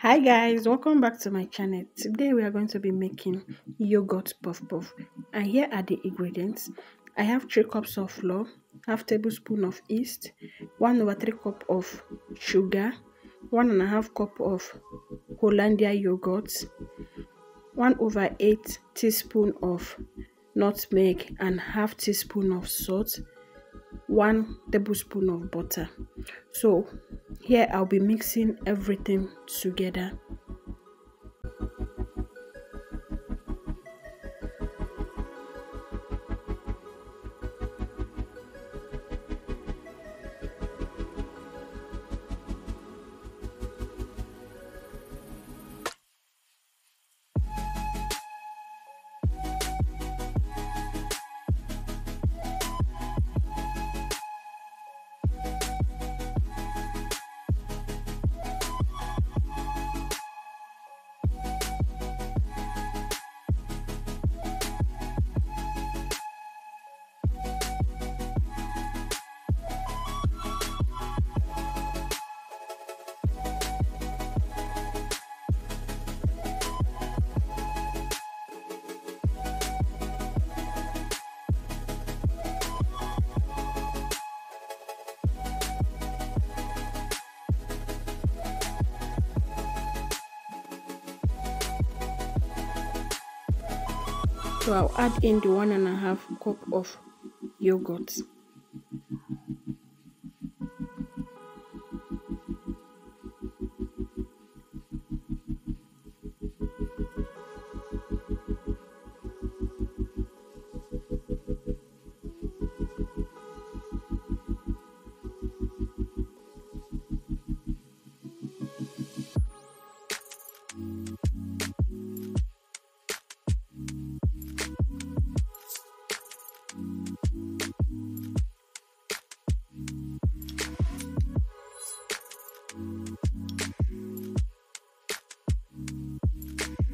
Hi guys, welcome back to my channel. Today we are going to be making yogurt puff puff, and here are the ingredients. I have 3 cups of flour, half tablespoon of yeast, 1/3 cup of sugar, 1.5 cup of Hollandia yogurt, 1/8 teaspoon of nutmeg, and half teaspoon of salt, 1 tablespoon of butter. So here I'll be mixing everything together. So I'll add in the 1.5 cup of yogurt.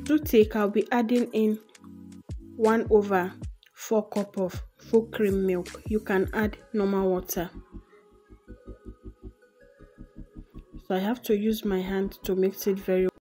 To take, I'll be adding in 1/4 cup of full cream milk. You can add normal water. So I have to use my hand to mix it very well.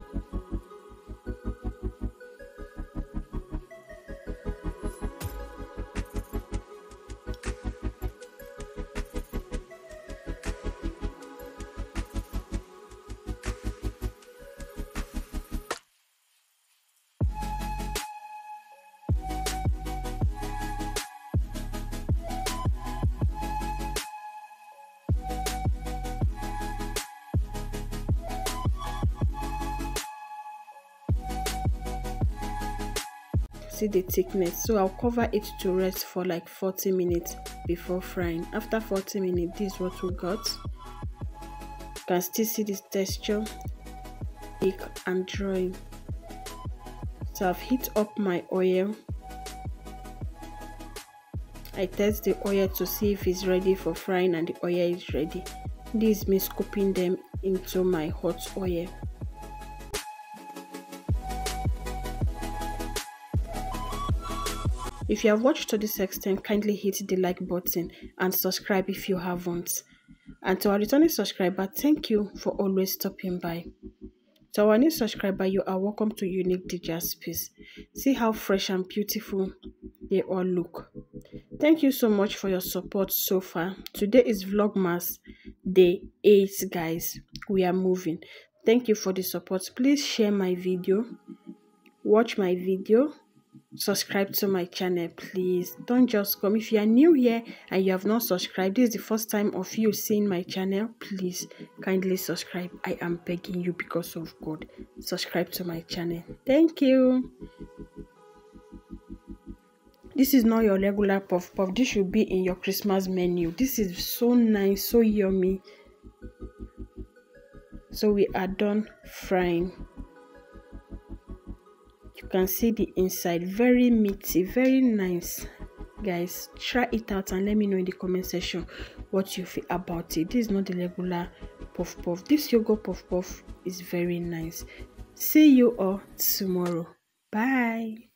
See the thickness, so I'll cover it to rest for like 40 minutes before frying. After 40 minutes, this is what we got. You can still see this texture, thick and dry. So I've heat up my oil. I test the oil to see if it's ready for frying, and the oil is ready. This is me scooping them into my hot oil. If you have watched to this extent, kindly hit the like button and subscribe if you haven't. And to our returning subscriber, thank you for always stopping by. To our new subscriber, you are welcome to unique Dijja space. See how fresh and beautiful they all look. Thank you so much for your support so far. Today is Vlogmas day 8, guys. We are moving. Thank you for the support. Please share my video, watch my video, subscribe to my channel. Please don't just come. If you are new here and you have not subscribed, this is the first time of you seeing my channel, please kindly subscribe. I am begging you, because of God, subscribe to my channel. Thank you. This is not your regular puff puff. This should be in your Christmas menu. This is so nice, so yummy. So we are done frying. You can see the inside, very meaty, very nice. Guys, try it out and let me know in the comment section what you feel about it. This is not the regular puff puff. This yogurt puff puff is very nice. See you all tomorrow. Bye.